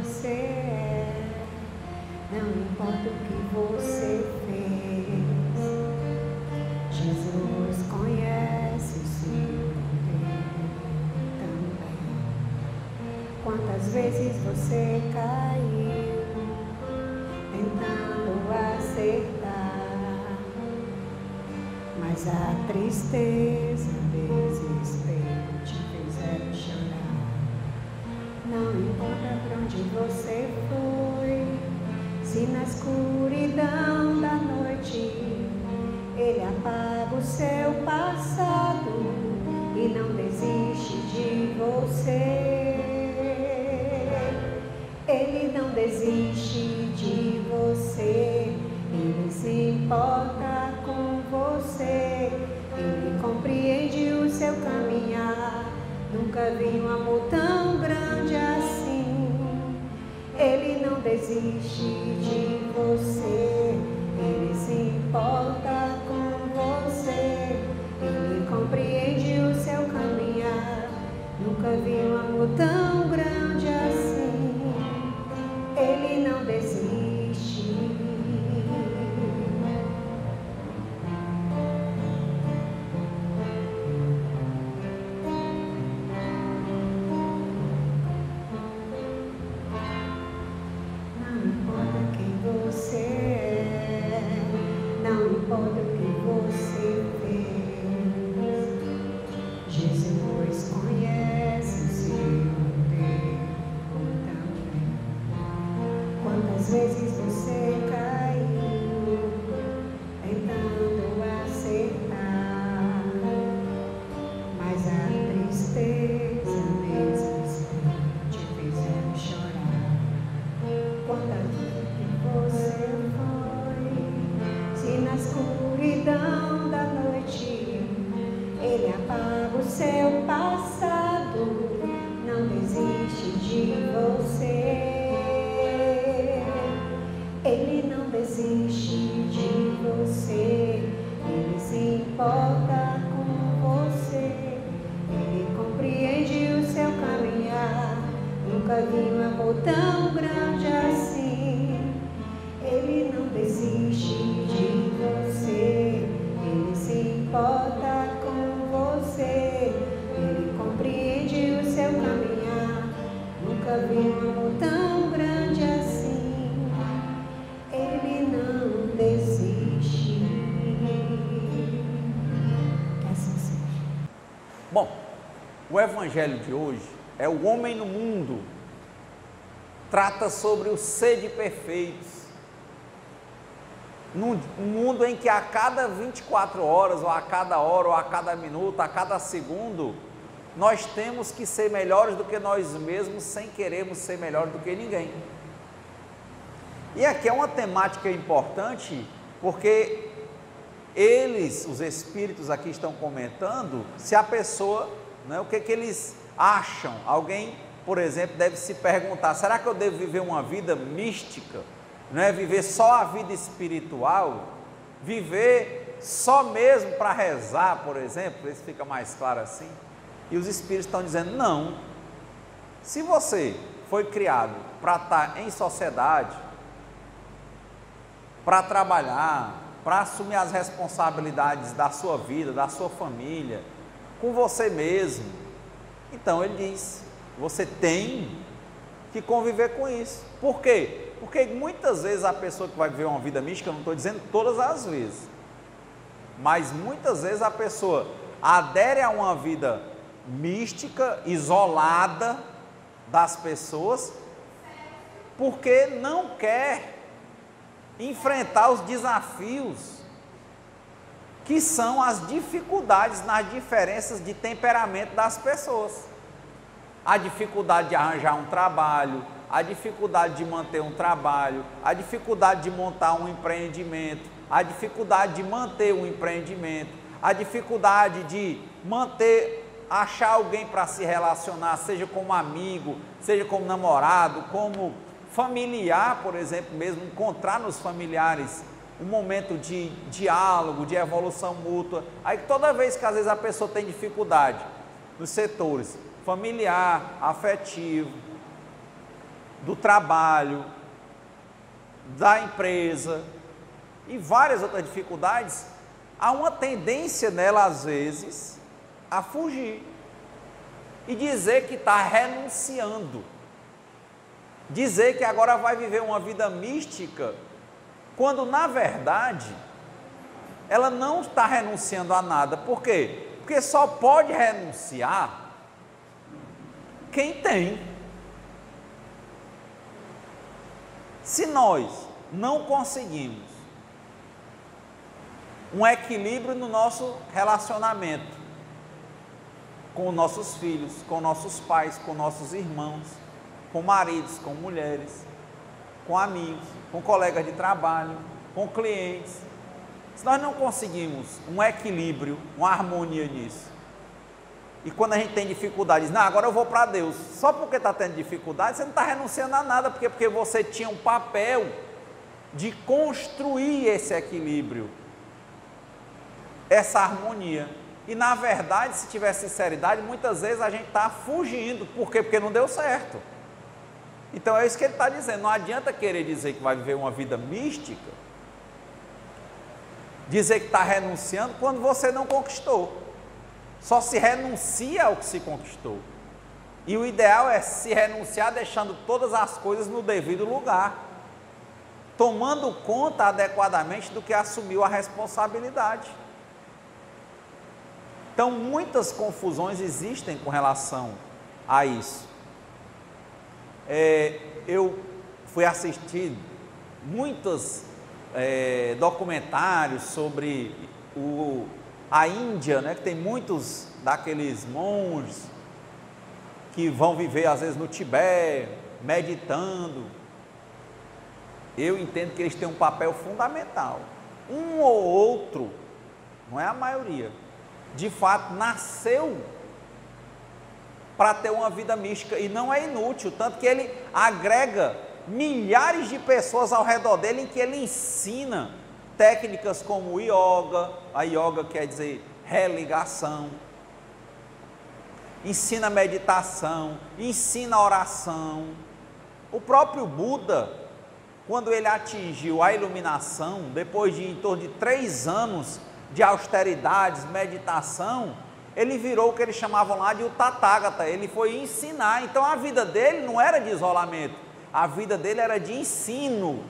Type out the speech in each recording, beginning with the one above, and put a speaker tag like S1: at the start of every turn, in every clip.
S1: você é, não importa o que você fez. Jesus conhece o seu poder também. Quantas vezes você caiu tentando acertar, mas a tristeza, o desespero te fizeram chorar. Não importa pra onde você foi, se na escuridão da noite Ele apaga o seu passado e não desiste de você. Ele não desiste de você, Ele se importa com você, Ele compreende o seu caminhar. Nunca vi um amor tão grande assim. Ele não desiste de você, Ele se importa com você, Ele compreende o seu caminhar. Nunca vi um amor tão grande assim. Ele não desiste. Não importa quem você é, não importa o que você fez, Jesus conhece o seu tempo também. Quantas vezes você caiu tentando acertar, mas a tristeza mesmo te fizeram chorar. Quantas vezes que você foi, se na escuridão da noite Ele apaga o seu passado, não desiste de você. Ele não desiste de você, Ele se importa com você, Ele compreende o seu caminhar. Nunca vi um amor tão grande assim. Ele não desiste de você, Ele se importa com você, Ele compreende o seu caminhar. Nunca vi um amor tão grande assim. Ele não desiste. Que assim seja.
S2: Bom, o evangelho de hoje é o homem no mundo. Trata sobre o ser de perfeitos. Num mundo em que a cada 24 horas, ou a cada hora, ou a cada minuto, a cada segundo, nós temos que ser melhores do que nós mesmos, sem querermos ser melhor do que ninguém. E aqui é uma temática importante, porque eles, os espíritos aqui estão comentando, se a pessoa, né, o que eles acham. Alguém, por exemplo, deve se perguntar, será que eu devo viver uma vida mística? Não é viver só a vida espiritual? Viver só mesmo para rezar, por exemplo? Isso fica mais claro assim. E os espíritos estão dizendo, não. Se você foi criado para estar em sociedade, para trabalhar, para assumir as responsabilidades da sua vida, da sua família, com você mesmo, então ele diz, você tem que conviver com isso. Por quê? Porque muitas vezes a pessoa que vai viver uma vida mística, eu não estou dizendo todas as vezes, mas muitas vezes a pessoa adere a uma vida mística, isolada das pessoas, porque não quer enfrentar os desafios que são as dificuldades nas diferenças de temperamento das pessoas. A dificuldade de arranjar um trabalho, a dificuldade de manter um trabalho, a dificuldade de montar um empreendimento, a dificuldade de manter um empreendimento, a dificuldade de achar alguém para se relacionar, seja como amigo, seja como namorado, como familiar, por exemplo, mesmo encontrar nos familiares um momento de diálogo, de evolução mútua. Aí toda vez que às vezes a pessoa tem dificuldade nos setores familiar, afetivo, do trabalho, da empresa e várias outras dificuldades, há uma tendência nela, às vezes, a fugir e dizer que está renunciando, dizer que agora vai viver uma vida mística, quando na verdade ela não está renunciando a nada. Por quê? Porque só pode renunciar quem tem. Se nós não conseguimos um equilíbrio no nosso relacionamento com nossos filhos, com nossos pais, com nossos irmãos, com maridos, com mulheres, com amigos, com colegas de trabalho, com clientes, se nós não conseguimos um equilíbrio, uma harmonia nisso, e quando a gente tem dificuldades, não, agora eu vou para Deus, só porque está tendo dificuldade, você não está renunciando a nada, porque você tinha um papel de construir esse equilíbrio, essa harmonia. E na verdade, se tiver sinceridade, muitas vezes a gente está fugindo. Por quê? Porque não deu certo. Então é isso que ele está dizendo. Não adianta querer dizer que vai viver uma vida mística, dizer que está renunciando quando você não conquistou. Só se renuncia ao que se conquistou. E o ideal é se renunciar deixando todas as coisas no devido lugar, tomando conta adequadamente do que assumiu a responsabilidade. Então, muitas confusões existem com relação a isso. Eu fui assistir muitos documentários sobre a Índia, né, que tem muitos daqueles monges que vão viver às vezes no Tibete, meditando. Eu entendo que eles têm um papel fundamental. Um ou outro, não é a maioria, de fato nasceu para ter uma vida mística e não é inútil, tanto que ele agrega milhares de pessoas ao redor dele, em que ele ensina técnicas como yoga, a yoga quer dizer religação, ensina meditação, ensina oração. O próprio Buda, quando ele atingiu a iluminação, depois de em torno de 3 anos de austeridades, meditação, ele virou o que eles chamavam lá de o Tathagata, ele foi ensinar. Então a vida dele não era de isolamento, a vida dele era de ensino.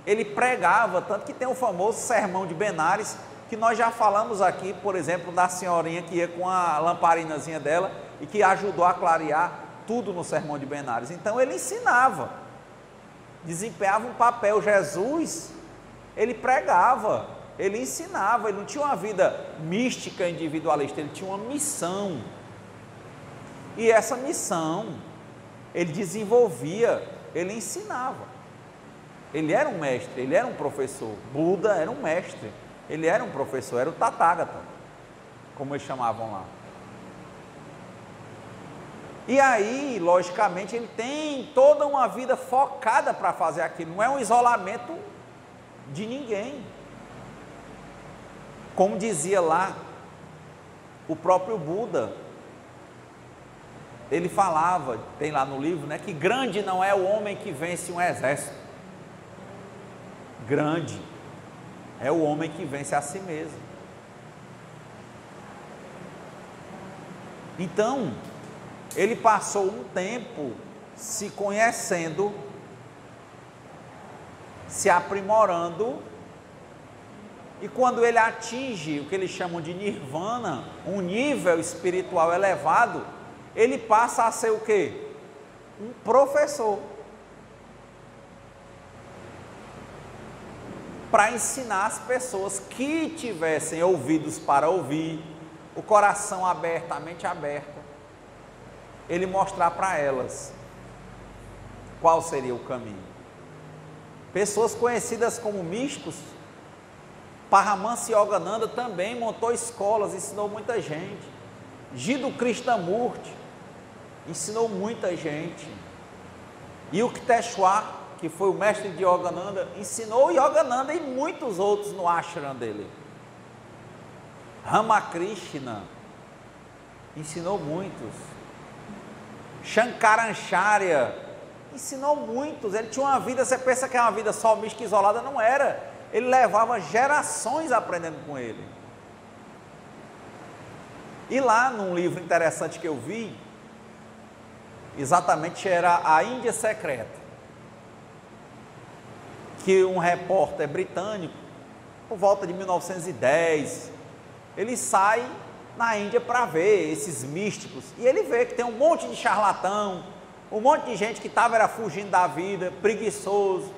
S2: Ele pregava, tanto que tem o famoso sermão de Benares, que nós já falamos aqui, por exemplo, da senhorinha que ia com a lamparinazinha dela e que ajudou a clarear tudo no sermão de Benares. Então ele ensinava, desempenhava um papel. Jesus, ele pregava, ele ensinava, ele não tinha uma vida mística individualista, ele tinha uma missão, e essa missão ele desenvolvia, ele ensinava. Ele era um mestre, ele era um professor. Buda era um mestre, ele era um professor, era o Tathagata, como eles chamavam lá. E aí, logicamente, ele tem toda uma vida focada para fazer aquilo, não é um isolamento de ninguém. Como dizia lá o próprio Buda, ele falava, tem lá no livro, né, que grande não é o homem que vence um exército, grande é o homem que vence a si mesmo. Então, ele passou um tempo se conhecendo, se aprimorando, e quando ele atinge o que eles chamam de nirvana, um nível espiritual elevado, ele passa a ser o quê? Um professor, para ensinar as pessoas que tivessem ouvidos para ouvir, o coração aberto, a mente aberta, ele mostrar para elas qual seria o caminho. Pessoas conhecidas como místicos, Paramahansa Yogananda também montou escolas, ensinou muita gente. Jiddu Krishnamurti ensinou muita gente. Yukteswar, que foi o mestre de Yogananda, ensinou Yogananda e muitos outros no ashram dele. Ramakrishna ensinou muitos. Shankaracharya ensinou muitos. Ele tinha uma vida, você pensa que é uma vida só mística isolada, não era. Ele levava gerações aprendendo com ele. E lá, num livro interessante que eu vi, exatamente era A Índia Secreta, que um repórter britânico, por volta de 1910, ele sai na Índia para ver esses místicos, e ele vê que tem um monte de charlatão, um monte de gente que estava fugindo da vida, preguiçoso,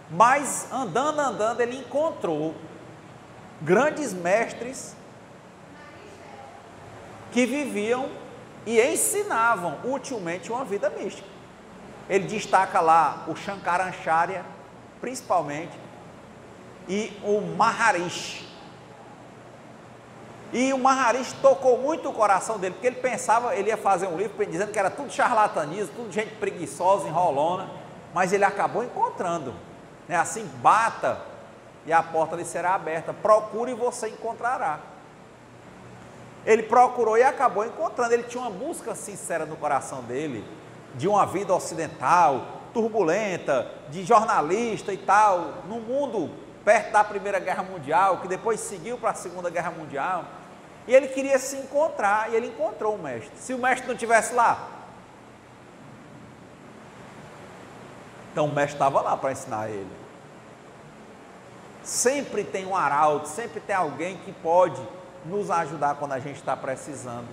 S2: mas andando, ele encontrou grandes mestres que viviam e ensinavam utilmente uma vida mística. Ele destaca lá o Shankaracharya, principalmente, e o Maharishi. E o Maharishi tocou muito o coração dele, porque ele pensava, ele ia fazer um livro dizendo que era tudo charlatanismo, tudo gente preguiçosa, enrolona, mas ele acabou encontrando, né? Assim, bata e a porta lhe será aberta, procure e você encontrará. Ele procurou e acabou encontrando. Ele tinha uma busca sincera no coração dele, de uma vida ocidental, turbulenta, de jornalista e tal, no mundo perto da Primeira Guerra Mundial, que depois seguiu para a Segunda Guerra Mundial, e ele queria se encontrar, e ele encontrou o mestre. Se o mestre não estivesse lá, então o mestre estava lá para ensinar ele. Sempre tem um arauto, sempre tem alguém que pode nos ajudar quando a gente está precisando.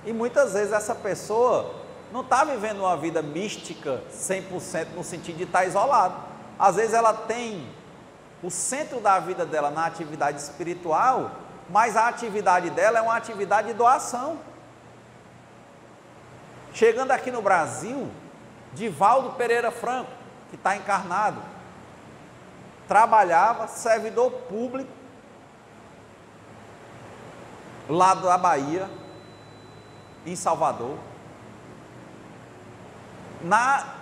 S2: E muitas vezes essa pessoa não está vivendo uma vida mística 100% no sentido de estar isolado. Às vezes ela tem o centro da vida dela na atividade espiritual, mas a atividade dela é uma atividade de doação. Chegando aqui no Brasil, Divaldo Pereira Franco, que está encarnado, trabalhava servidor público lá da Bahia, em Salvador.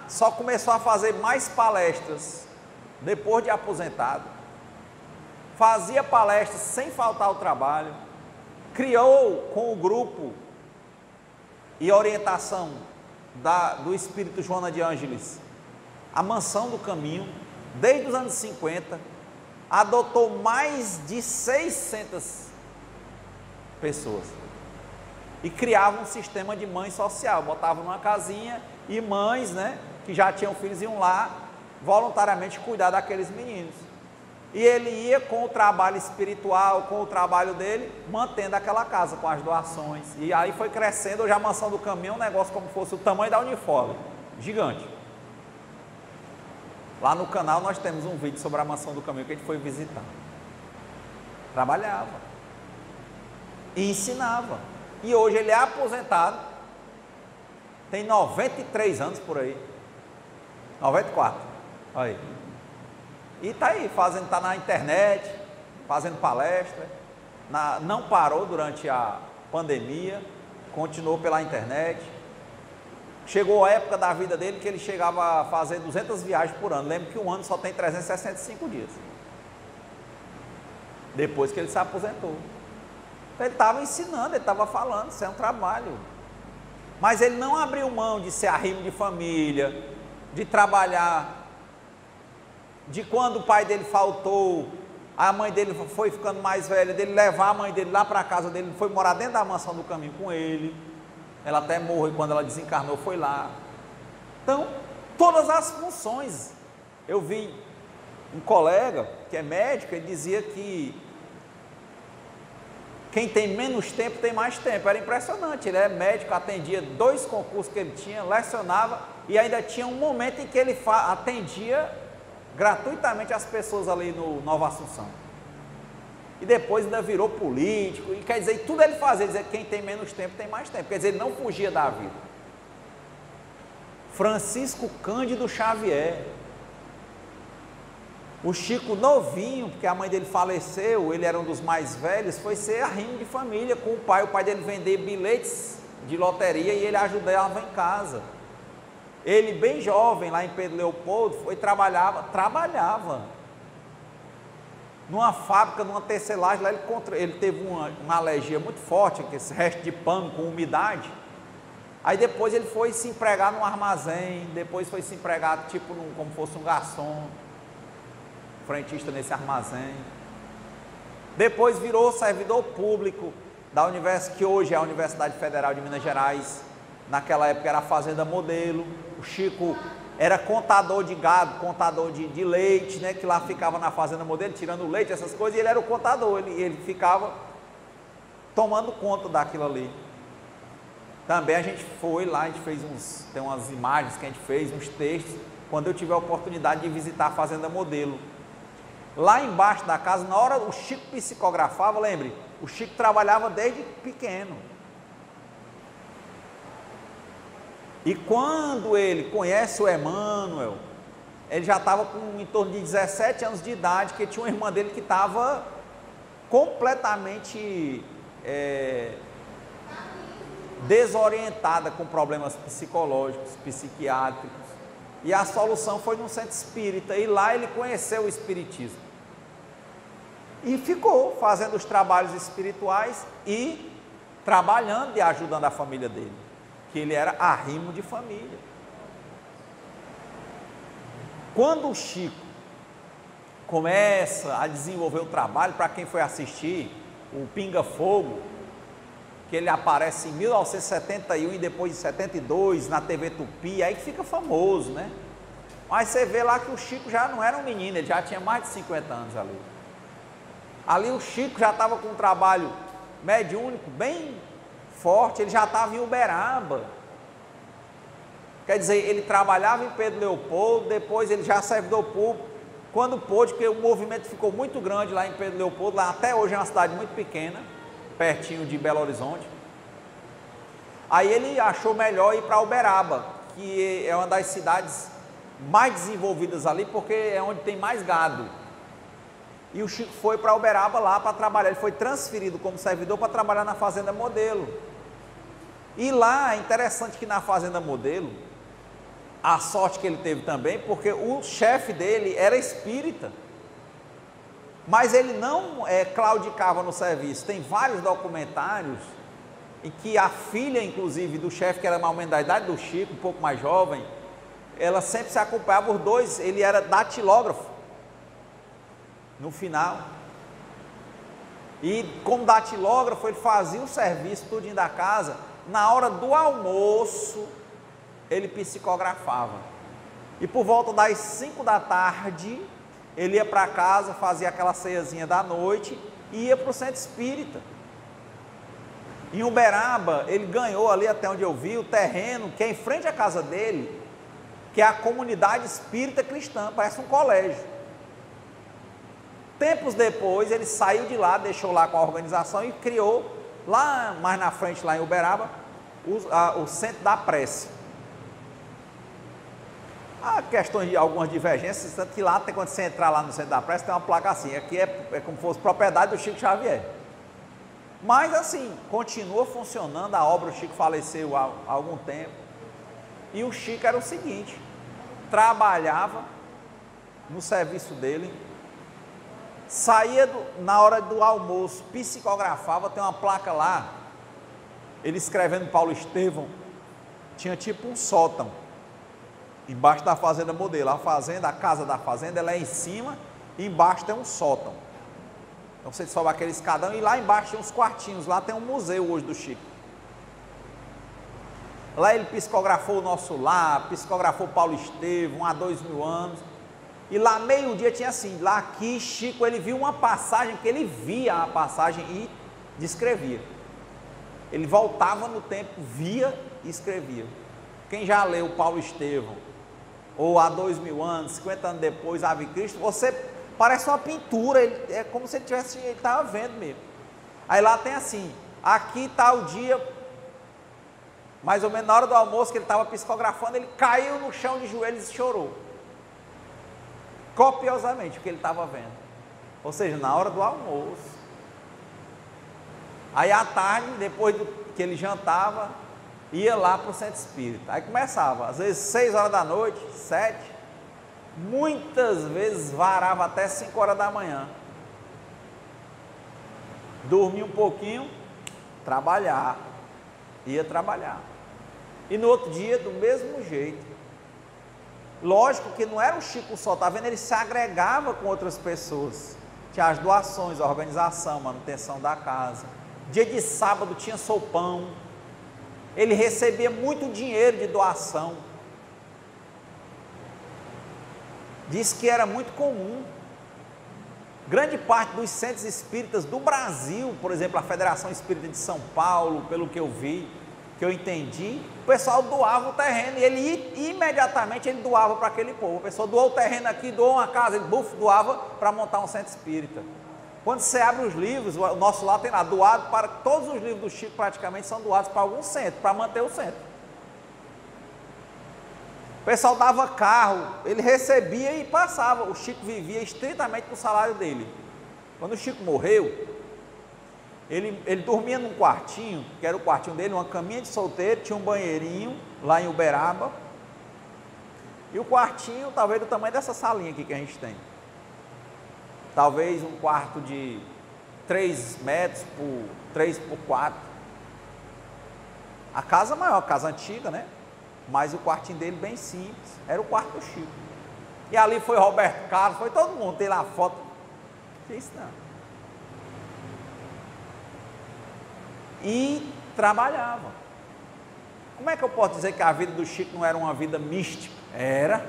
S2: Só começou a fazer mais palestras depois de aposentado. Fazia palestras sem faltar ao trabalho. Criou com o grupo e orientação do Espírito Joana de Ângeles a Mansão do Caminho, desde os anos 50. Adotou mais de 600 pessoas e criava um sistema de mãe social, botava numa casinha e mães, né, que já tinham filhos iam lá voluntariamente cuidar daqueles meninos, e ele ia com o trabalho espiritual, com o trabalho dele, mantendo aquela casa com as doações, e aí foi crescendo. Hoje a Mansão do Caminho é um negócio como fosse o tamanho da Unifor, gigante. Lá no canal nós temos um vídeo sobre a Mansão do Caminho que a gente foi visitar. Trabalhava e ensinava. E hoje ele é aposentado, tem 93 anos por aí, 94, olha aí. E está aí, está na internet, fazendo palestra, não parou durante a pandemia, continuou pela internet. Chegou a época da vida dele que ele chegava a fazer 200 viagens por ano. Lembro que um ano só tem 365 dias, depois que ele se aposentou. Ele estava ensinando, ele estava falando, isso é um trabalho. Mas ele não abriu mão de ser arrimo de família, de trabalhar, de quando o pai dele faltou, a mãe dele foi ficando mais velha, dele levar a mãe dele lá para a casa dele, foi morar dentro da Mansão do Caminho com ele. Ela até morreu, quando ela desencarnou foi lá. Então, todas as funções. Eu vi um colega que é médico, ele dizia que quem tem menos tempo tem mais tempo. Era impressionante. Ele é médico, atendia 2 concursos que ele tinha, lecionava, e ainda tinha um momento em que ele atendia gratuitamente as pessoas ali no Nova Assunção. E depois ainda virou político, e quer dizer, tudo ele fazia, dizer que quem tem menos tempo tem mais tempo. Quer dizer, ele não fugia da vida. Francisco Cândido Xavier, o Chico novinho, porque a mãe dele faleceu, ele era um dos mais velhos, foi ser arrimo de família com o pai dele vendia bilhetes de loteria e ele ajudava em casa. Ele bem jovem, lá em Pedro Leopoldo, trabalhava numa fábrica, numa tecelagem. Lá ele teve uma alergia muito forte, esse resto de pano com umidade, Aí depois ele foi se empregar num armazém, depois foi se empregar tipo como fosse um garçom, frentista nesse armazém. Depois virou servidor público da universidade, que hoje é a Universidade Federal de Minas Gerais. Naquela época era a Fazenda Modelo. O Chico era contador de gado, contador de leite, né, que lá ficava na Fazenda Modelo, tirando leite, essas coisas, e ele era o contador, ele ficava tomando conta daquilo ali. Também a gente foi lá, a gente fez tem umas imagens que a gente fez, uns textos, quando eu tive a oportunidade de visitar a Fazenda Modelo. Lá embaixo da casa, na hora o Chico psicografava, lembre, o Chico trabalhava desde pequeno. E quando ele conhece o Emmanuel, ele já estava com em torno de 17 anos de idade, que tinha uma irmã dele que estava completamente desorientada com problemas psicológicos, psiquiátricos. E a solução foi num centro espírita, e lá ele conheceu o espiritismo. E ficou fazendo os trabalhos espirituais e trabalhando e ajudando a família dele, que ele era arrimo de família. Quando o Chico começa a desenvolver o trabalho, para quem foi assistir o Pinga Fogo, que ele aparece em 1971 e depois de 72 na TV Tupi, aí que fica famoso, né? Mas você vê lá que o Chico já não era um menino, ele já tinha mais de 50 anos ali. Ali o Chico já estava com um trabalho mediúnico bem forte, ele já estava em Uberaba. Quer dizer, ele trabalhava em Pedro Leopoldo, depois ele já servidor público, quando pôde, porque o movimento ficou muito grande lá em Pedro Leopoldo, lá até hoje é uma cidade muito pequena, pertinho de Belo Horizonte. Aí ele achou melhor ir para Uberaba, que é uma das cidades mais desenvolvidas ali, porque é onde tem mais gado. E o Chico foi para Uberaba lá para trabalhar, ele foi transferido como servidor para trabalhar na Fazenda Modelo. E lá é interessante que na Fazenda Modelo, a sorte que ele teve também, porque o chefe dele era espírita, mas ele não claudicava no serviço. Tem vários documentários em que a filha, inclusive, do chefe, que era mais ou menos da idade do Chico, um pouco mais jovem, ela sempre se acompanhava, os dois, ele era datilógrafo, no final, e como datilógrafo, ele fazia o serviço, tudinho da casa, na hora do almoço, ele psicografava, e por volta das 5 da tarde, ele ia para casa, fazia aquela ceiazinha da noite, e ia para o centro espírita. Em Uberaba, ele ganhou ali, até onde eu vi, o terreno, que é em frente à casa dele, que é a comunidade espírita cristã, parece um colégio. Tempos depois, ele saiu de lá, deixou lá com a organização e criou, lá mais na frente, lá em Uberaba, o Centro da Prece. Há questões de algumas divergências, tanto que lá, quando você entrar lá no Centro da Prece, tem uma placa assim, aqui é como se fosse propriedade do Chico Xavier. Mas assim, continua funcionando, a obra, o Chico faleceu há algum tempo, e o Chico era o seguinte, trabalhava no serviço dele, saía na hora do almoço, psicografava, tem uma placa lá, ele escrevendo Paulo Estevão, tinha tipo um sótão, embaixo da Fazenda Modelo. A casa da fazenda, ela é em cima, e embaixo tem um sótão. Então você sobe aquele escadão, e lá embaixo tem uns quartinhos, lá tem um museu hoje do Chico. Lá ele psicografou o Nosso Lar, psicografou Paulo Estevão, há 2000 anos, e lá meio-dia tinha assim, lá aqui Chico, ele viu uma passagem, que ele via a passagem e descrevia. Ele voltava no tempo, via e escrevia. Quem já leu Paulo Estevão, ou há 2000 anos, 50 anos depois, Ave Cristo, você parece uma pintura, é como se ele estava vendo mesmo. Aí lá tem assim, aqui está o dia, mais ou menos na hora do almoço, que ele estava psicografando, ele caiu no chão de joelhos e chorou, copiosamente, o que ele estava vendo, ou seja, na hora do almoço. Aí à tarde, depois que ele jantava, ia lá para o centro espírita, aí começava, às vezes 6 horas da noite, 7, muitas vezes varava até 5 horas da manhã, dormia um pouquinho, trabalhar, ia trabalhar. E no outro dia, do mesmo jeito. Lógico que não era o Chico só, tá vendo? Ele se agregava com outras pessoas. Tinha as doações, a organização, manutenção da casa. Dia de sábado tinha sopão. Ele recebia muito dinheiro de doação. Diz que era muito comum. Grande parte dos centros espíritas do Brasil, por exemplo, a Federação Espírita de São Paulo, pelo que eu vi, que eu entendi, o pessoal doava o terreno, e ele imediatamente ele doava para aquele povo. A pessoa doou o terreno aqui, doou uma casa, ele doava para montar um centro espírita. Quando você abre os livros, o nosso lá tem lá, doado para, todos os livros do Chico praticamente são doados para algum centro, para manter o centro. O pessoal dava carro, ele recebia e passava. O Chico vivia estritamente do salário dele. Quando o Chico morreu, ele dormia num quartinho, que era o quartinho dele, uma caminha de solteiro, tinha um banheirinho lá em Uberaba, e o quartinho talvez do tamanho dessa salinha aqui que a gente tem, talvez um quarto de 3 metros por 3 por 4, a casa maior, a casa antiga, né? Mas o quartinho dele bem simples, era o quarto do Chico. E ali foi Roberto Carlos, foi todo mundo, tem lá a foto. Que isso não. E trabalhava. Como é que eu posso dizer que a vida do Chico não era uma vida mística? Era.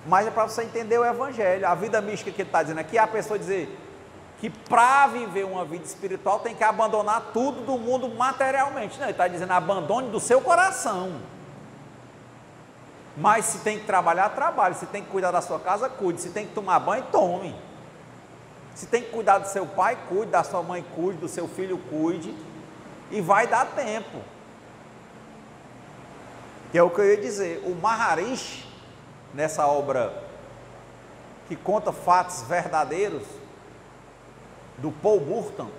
S2: Mas é para você entender o Evangelho. A vida mística que ele está dizendo aqui é a pessoa dizer que para viver uma vida espiritual tem que abandonar tudo do mundo materialmente. Não, ele está dizendo abandone do seu coração. Mas se tem que trabalhar, trabalhe. Se tem que cuidar da sua casa, cuide. Se tem que tomar banho, tome. Se tem que cuidar do seu pai, cuide. Da sua mãe, cuide. Do seu filho, cuide. E vai dar tempo. Que é o que eu ia dizer. O Maharishi, nessa obra que conta fatos verdadeiros, do Paul Burton,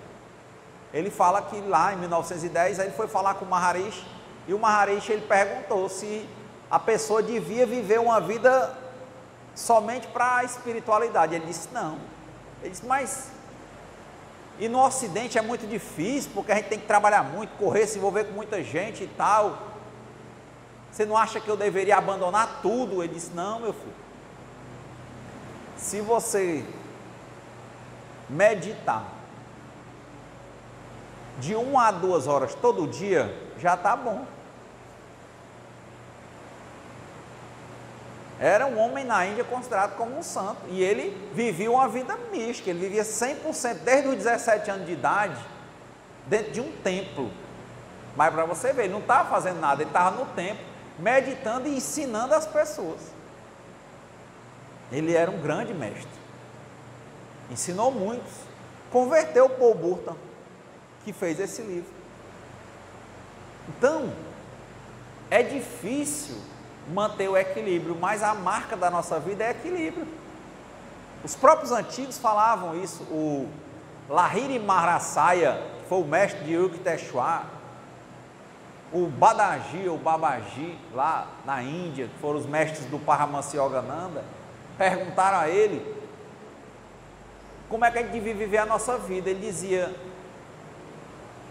S2: ele fala que lá em 1910, ele foi falar com o Maharishi, e o Maharishi ele perguntou se a pessoa devia viver uma vida somente para a espiritualidade. Ele disse não. Ele disse, mas e no Ocidente é muito difícil, porque a gente tem que trabalhar muito, correr, se envolver com muita gente e tal. Você não acha que eu deveria abandonar tudo? Ele disse, não, meu filho. Se você meditar de 1 a 2 horas todo dia, já está bom. Era um homem na Índia considerado como um santo, e ele vivia uma vida mística, ele vivia 100% desde os 17 anos de idade, dentro de um templo. Mas para você ver, ele não estava fazendo nada, ele estava no templo, meditando e ensinando as pessoas. Ele era um grande mestre, ensinou muitos, converteu o Paul Burton, que fez esse livro. Então, é difícil manter o equilíbrio, mas a marca da nossa vida é equilíbrio. Os próprios antigos falavam isso. O Lahiri Maharajaya, que foi o mestre de Yukteswar, o Badaji ou Babaji, lá na Índia, que foram os mestres do Paramahansa Yogananda, perguntaram a ele como é que a gente devia viver a nossa vida. Ele dizia,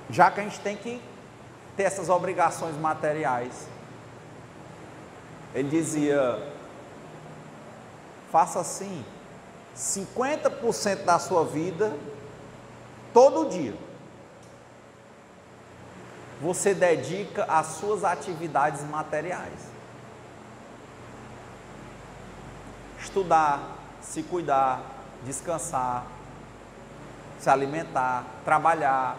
S2: já que a gente tem que ter essas obrigações materiais, ele dizia, faça assim, 50% da sua vida, todo dia, você dedica às suas atividades materiais. Estudar, se cuidar, descansar, se alimentar, trabalhar,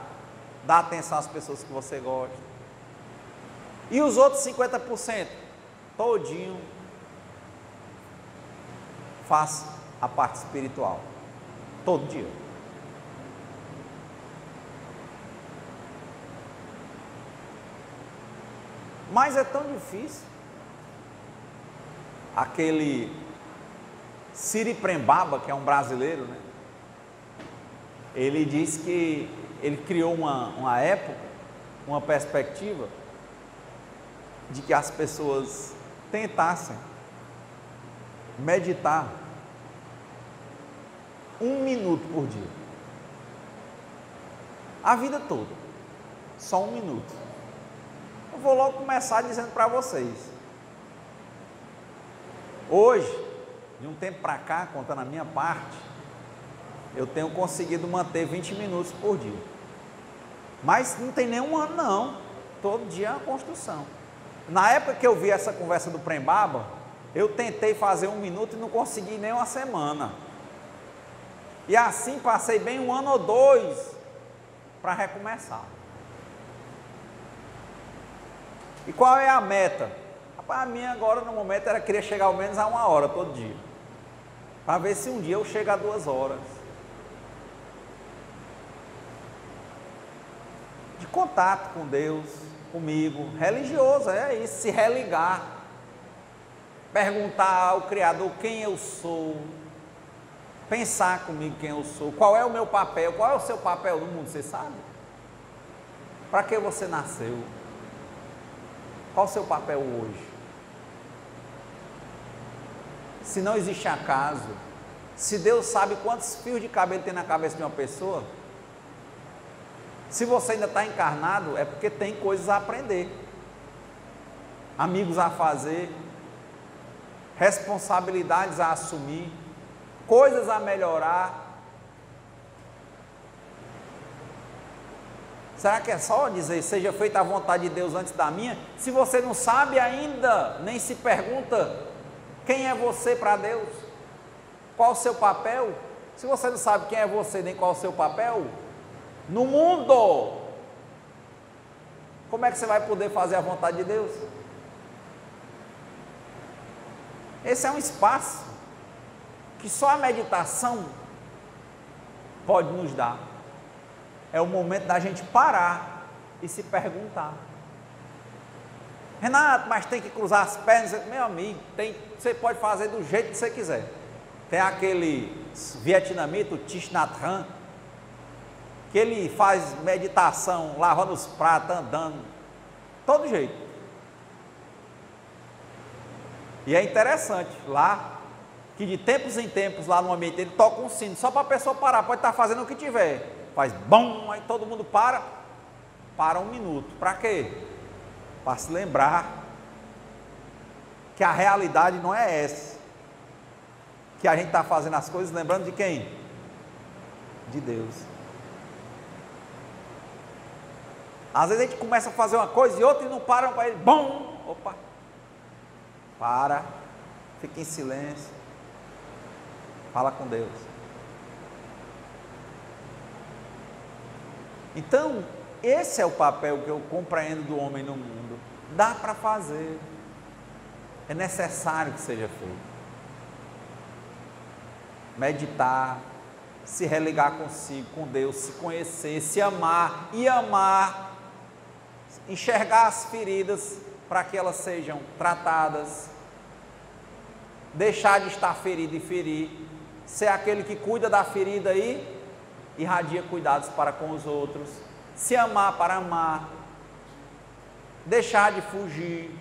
S2: dar atenção às pessoas que você gosta. E os outros 50%, todinho, faça a parte espiritual, todo dia. Mas é tão difícil. Aquele Siri Prembaba, que é um brasileiro, né? Ele diz que ele criou uma época, uma perspectiva de que as pessoas tentassem meditar 1 minuto por dia, a vida toda, só 1 minuto. vou logo começar dizendo para vocês. Hoje, de um tempo para cá, contando a minha parte, eu tenho conseguido manter 20 minutos por dia. Mas não tem nenhum ano não, todo dia é uma construção. Na época que eu vi essa conversa do Prembaba, eu tentei fazer 1 minuto e não consegui nem uma semana. E assim passei bem 1 ano ou 2 para recomeçar. E qual é a meta? Rapaz, a minha agora no momento era querer chegar ao menos a 1 hora todo dia. Para ver se um dia eu chego a 2 horas. De contato com Deus, comigo, religioso, é isso, se religar. Perguntar ao Criador quem eu sou. Pensar comigo quem eu sou, qual é o meu papel, qual é o seu papel no mundo, você sabe? Para que você nasceu? Qual o seu papel hoje? Se não existe acaso, se Deus sabe quantos fios de cabelo tem na cabeça de uma pessoa, se você ainda está encarnado, é porque tem coisas a aprender, amigos a fazer, responsabilidades a assumir, coisas a melhorar. Será que é só dizer, seja feita a vontade de Deus antes da minha? Se você não sabe ainda, nem se pergunta, quem é você para Deus? Qual o seu papel? Se você não sabe quem é você, nem qual o seu papel, no mundo, como é que você vai poder fazer a vontade de Deus? Esse é um espaço que só a meditação pode nos dar. É o momento da gente parar e se perguntar. Renato, mas tem que cruzar as pernas. Meu amigo, você pode fazer do jeito que você quiser. Tem aquele vietnamita, o Thich Nhat Hanh, que ele faz meditação, lavando os pratos, andando, todo jeito. E é interessante, lá, que de tempos em tempos, lá no ambiente dele, toca um sino, só para a pessoa parar, pode estar fazendo o que tiver. Faz bom, aí todo mundo para 1 minuto. Para quê? Para se lembrar que a realidade não é essa. Que a gente está fazendo as coisas lembrando de quem? De Deus. Às vezes a gente começa a fazer uma coisa e outra e não param para ele. Bom, opa, para, fica em silêncio, fala com Deus. Então, esse é o papel que eu compreendo do homem no mundo. Dá para fazer, é necessário que seja feito. Meditar, se religar consigo, com Deus, se conhecer, se amar e amar, enxergar as feridas para que elas sejam tratadas, deixar de estar ferido e ferir, ser aquele que cuida da ferida aí, irradia cuidados para com os outros, se amar para amar, deixar de fugir,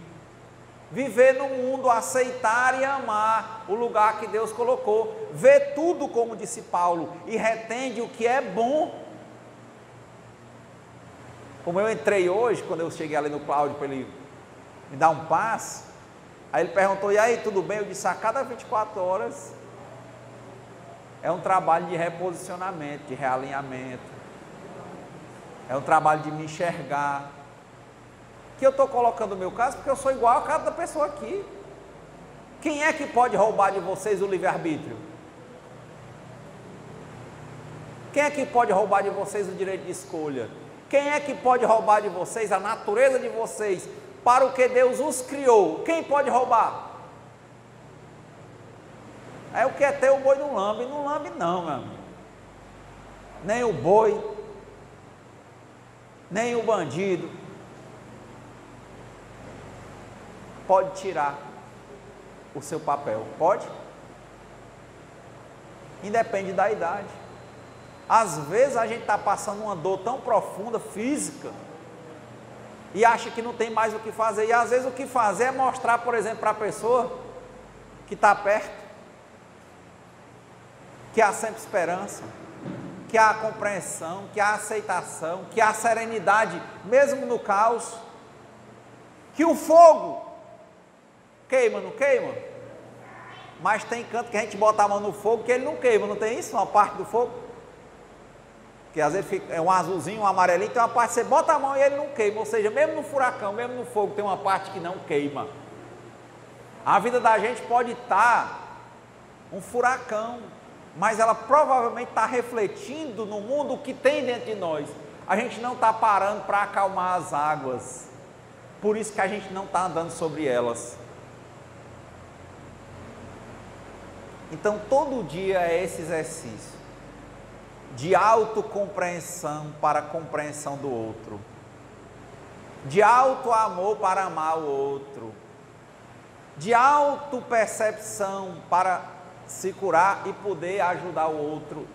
S2: viver no mundo, aceitar e amar o lugar que Deus colocou, ver tudo como disse Paulo, e retende o que é bom. Como eu entrei hoje, quando eu cheguei ali no Cláudio para ele me dar um passe, aí ele perguntou, e aí, tudo bem? Eu disse, a cada 24 horas é um trabalho de reposicionamento, de realinhamento, é um trabalho de me enxergar, que eu estou colocando o meu caso, porque eu sou igual a cada pessoa aqui. Quem é que pode roubar de vocês o livre-arbítrio? Quem é que pode roubar de vocês o direito de escolha? Quem é que pode roubar de vocês a natureza de vocês, para o que Deus os criou? Quem pode roubar? É o que é ter o boi não lambe não, meu amigo. Nem o boi, nem o bandido pode tirar o seu papel, pode? Independe da idade. Às vezes a gente está passando uma dor tão profunda, física, e acha que não tem mais o que fazer, e às vezes o que fazer é mostrar, por exemplo, para a pessoa que está perto, que há sempre esperança, que há compreensão, que há aceitação, que há serenidade, mesmo no caos. que o fogo queima, não queima? Mas tem canto que a gente bota a mão no fogo que ele não queima, não tem isso? Uma parte do fogo? Que às vezes fica, é um azulzinho, um amarelinho, tem uma parte que você bota a mão e ele não queima, ou seja, mesmo no furacão, mesmo no fogo, tem uma parte que não queima. A vida da gente pode estar um furacão, mas ela provavelmente está refletindo no mundo o que tem dentro de nós. A gente não está parando para acalmar as águas, por isso que a gente não está andando sobre elas. Então todo dia é esse exercício de autocompreensão para a compreensão do outro, de auto-amor para amar o outro, de autopercepção para se curar e poder ajudar o outro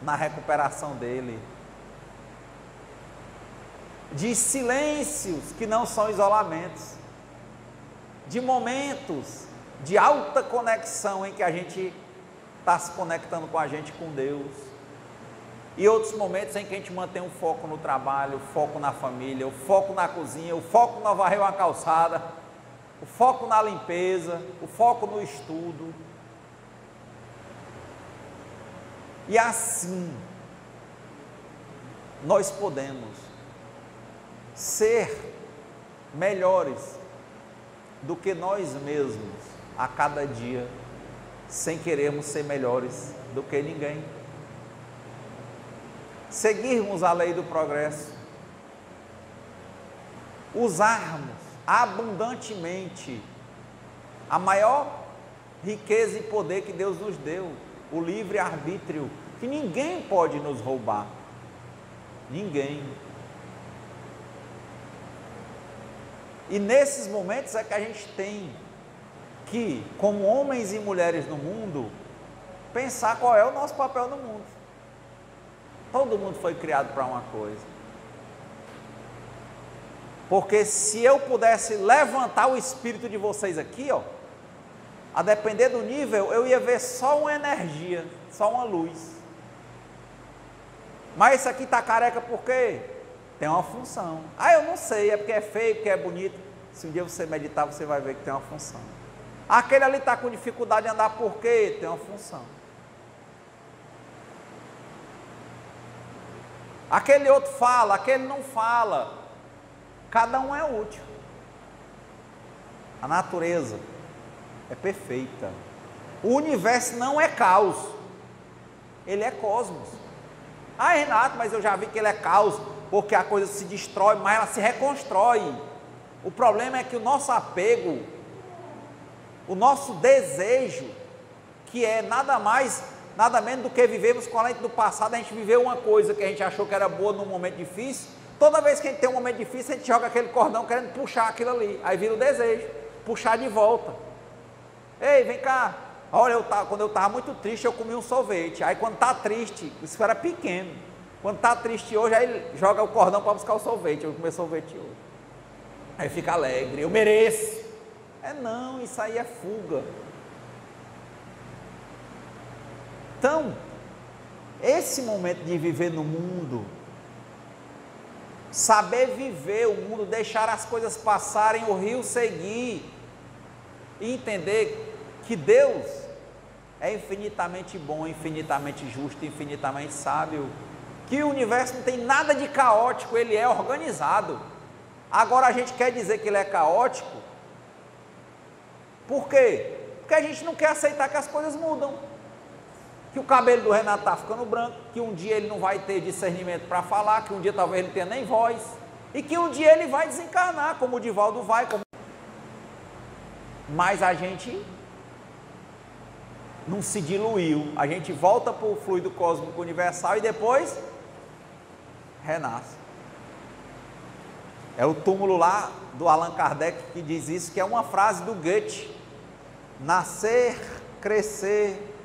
S2: na recuperação dele, de silêncios que não são isolamentos, de momentos de alta conexão em que a gente está se conectando com a gente, com Deus, e outros momentos em que a gente mantém o foco no trabalho, o foco na família, o foco na cozinha, o foco na varrer uma calçada, o foco na limpeza, o foco no estudo. E assim, nós podemos ser melhores do que nós mesmos a cada dia, sem querermos ser melhores do que ninguém. Seguirmos a lei do progresso, usarmos abundantemente a maior riqueza e poder que Deus nos deu, o livre-arbítrio, que ninguém pode nos roubar, ninguém. E nesses momentos é que a gente tem que, como homens e mulheres no mundo, pensar qual é o nosso papel no mundo. Todo mundo foi criado para uma coisa. Porque se eu pudesse levantar o espírito de vocês aqui, ó, a depender do nível, eu ia ver só uma energia, só uma luz. Mas esse aqui está careca por quê? Tem uma função. Ah, eu não sei, é porque é feio, porque é bonito. Se um dia você meditar, você vai ver que tem uma função. Aquele ali está com dificuldade de andar por quê? Tem uma função. Aquele outro fala, aquele não fala. Cada um é útil. A natureza é perfeita. O universo não é caos, ele é cosmos. Ah, Renato, mas eu já vi que ele é caos, porque a coisa se destrói, mas ela se reconstrói. O problema é que o nosso apego, o nosso desejo, que é nada mais, nada menos do que vivemos com a lente do passado, a gente viveu uma coisa que a gente achou que era boa num momento difícil, toda vez que a gente tem um momento difícil, a gente joga aquele cordão querendo puxar aquilo ali, aí vira o desejo, puxar de volta. Ei, vem cá, olha, quando eu estava muito triste, eu comi um sorvete, aí quando está triste, isso era pequeno, quando está triste hoje, aí joga o cordão para buscar o sorvete, eu comi sorvete hoje, aí fica alegre, eu mereço. Não, isso aí é fuga. Então, esse momento de viver no mundo, saber viver o mundo, deixar as coisas passarem, o rio seguir, e entender que Deus é infinitamente bom, infinitamente justo, infinitamente sábio, que o universo não tem nada de caótico, ele é organizado. Agora a gente quer dizer que ele é caótico, por quê? Porque a gente não quer aceitar que as coisas mudam, que o cabelo do Renato está ficando branco, que um dia ele não vai ter discernimento para falar, que um dia talvez ele não tenha nem voz, e que um dia ele vai desencarnar, como o Divaldo vai, mas a gente não se diluiu, a gente volta para o fluido cósmico universal e depois renasce. É o túmulo lá do Allan Kardec que diz isso, que é uma frase do Goethe: nascer, crescer,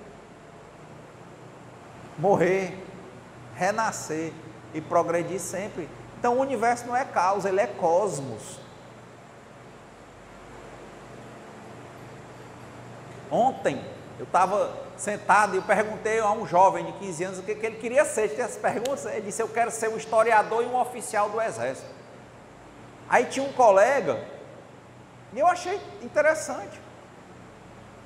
S2: morrer, renascer e progredir sempre. Então o universo não é caos, ele é cosmos. Ontem eu estava sentado e eu perguntei a um jovem de 15 anos o que ele queria ser. Tinha essas perguntas, ele disse: eu quero ser um historiador e um oficial do exército. Aí tinha um colega E eu achei interessante.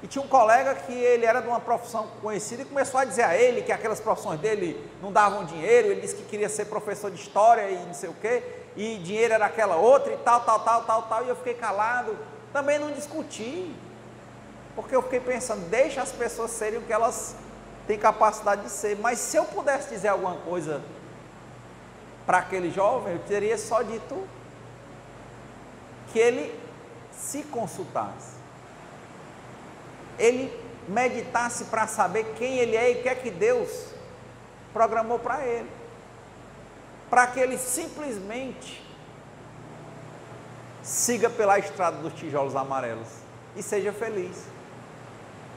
S2: E tinha um colega que ele era de uma profissão conhecida e começou a dizer a ele que aquelas profissões dele não davam dinheiro. Ele disse que queria ser professor de história e não sei o quê, e dinheiro era aquela outra e tal. E eu fiquei calado, também não discuti, porque eu fiquei pensando, deixa as pessoas serem o que elas têm capacidade de ser. Mas se eu pudesse dizer alguma coisa para aquele jovem, eu teria só dito que ele se consultasse, ele meditasse para saber quem ele é e o que é que Deus programou para ele, para que ele simplesmente siga pela estrada dos tijolos amarelos e seja feliz,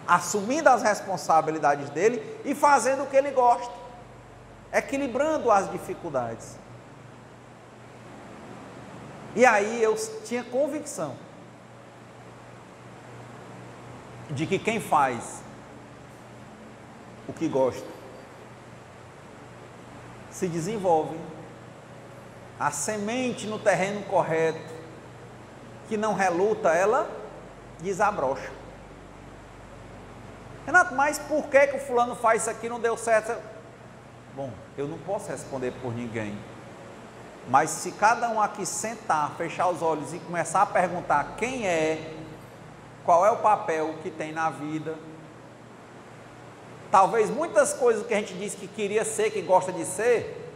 S2: assumindo as responsabilidades dele e fazendo o que ele gosta, equilibrando as dificuldades. E aí eu tinha convicção de que quem faz o que gosta se desenvolve, a semente no terreno correto, que não reluta, ela desabrocha. Renato, mas por que o fulano faz isso aqui e não deu certo? Bom, eu não posso responder por ninguém, mas se cada um aqui sentar, fechar os olhos e começar a perguntar quem é, qual é o papel que tem na vida, talvez muitas coisas que a gente disse que queria ser, que gosta de ser,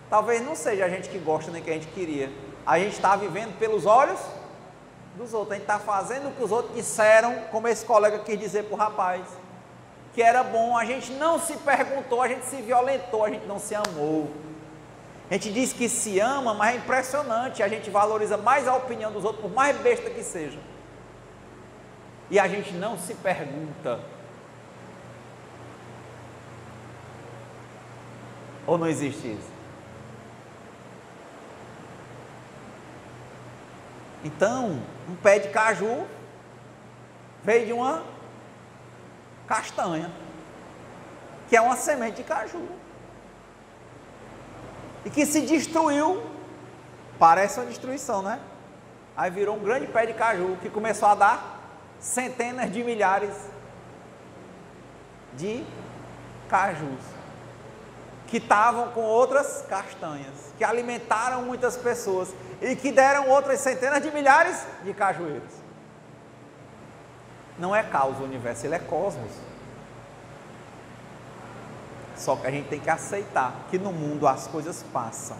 S2: talvez não seja a gente que gosta nem que a gente queria. A gente está vivendo pelos olhos dos outros, a gente está fazendo o que os outros disseram, como esse colega quis dizer para o rapaz, que era bom. A gente não se perguntou, a gente se violentou, a gente não se amou. A gente diz que se ama, mas é impressionante, a gente valoriza mais a opinião dos outros, por mais besta que seja. E a gente não se pergunta. Ou não existe isso? Então, um pé de caju veio de uma castanha, que é uma semente de caju, e que se destruiu, parece uma destruição, né? Aí virou um grande pé de caju, que começou a dar centenas de milhares de cajus, que estavam com outras castanhas, que alimentaram muitas pessoas, e que deram outras centenas de milhares de cajueiros. Não é caos o universo, ele é cosmos. Só que a gente tem que aceitar que no mundo as coisas passam,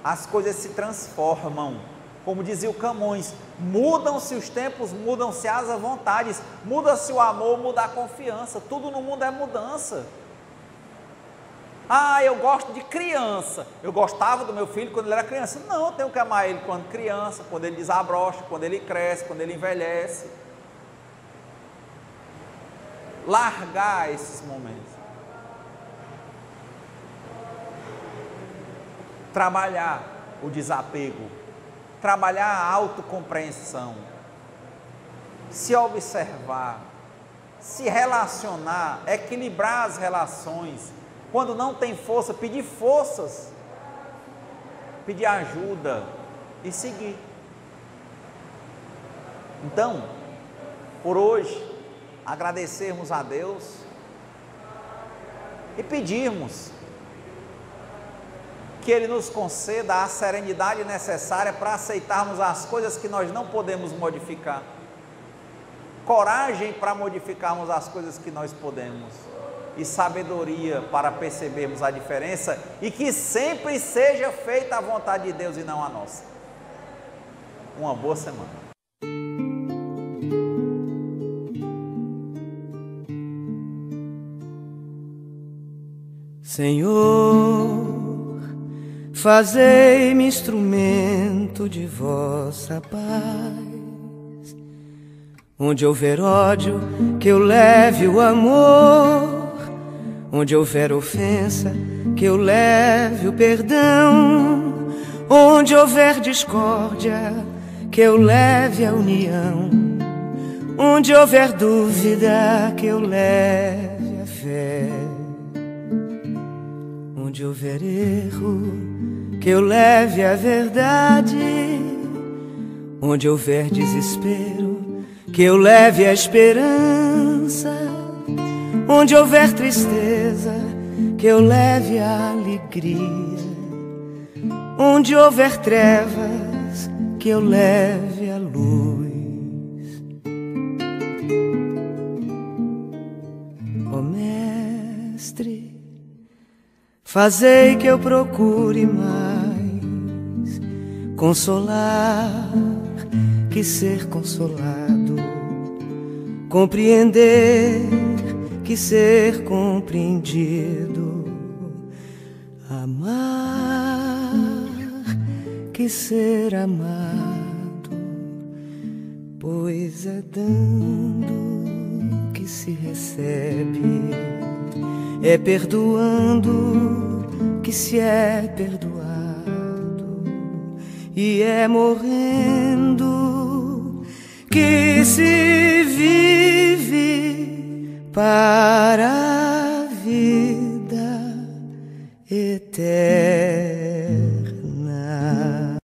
S2: as coisas se transformam. Como dizia o Camões, mudam-se os tempos, mudam-se as vontades, muda-se o amor, muda a confiança, tudo no mundo é mudança. Ah, eu gosto de criança, eu gostava do meu filho quando ele era criança. Não, eu tenho que amar ele quando criança, quando ele desabrocha, quando ele cresce, quando ele envelhece. Largar esses momentos. Trabalhar o desapego, trabalhar a autocompreensão, se observar, se relacionar, equilibrar as relações. Quando não tem força, pedir forças, pedir ajuda e seguir. Então, por hoje, agradecermos a Deus e pedirmos que Ele nos conceda a serenidade necessária para aceitarmos as coisas que nós não podemos modificar, coragem para modificarmos as coisas que nós podemos, e sabedoria para percebermos a diferença, e que sempre seja feita a vontade de Deus e não a nossa. Uma boa semana.
S3: Senhor, fazei-me instrumento de vossa paz. Onde houver ódio, que eu leve o amor. Onde houver ofensa, que eu leve o perdão. Onde houver discórdia, que eu leve a união. Onde houver dúvida, que eu leve a fé. Onde houver erro, que eu leve a verdade. Onde houver desespero, que eu leve a esperança. Onde houver tristeza, que eu leve a alegria. Onde houver trevas, que eu leve a luz. Ó Mestre, fazei que eu procure mais consolar que ser consolado, compreender que ser compreendido, amar que ser amado, pois é dando que se recebe, é perdoando que se é perdoado, e é morrendo que se vive para a vida eterna.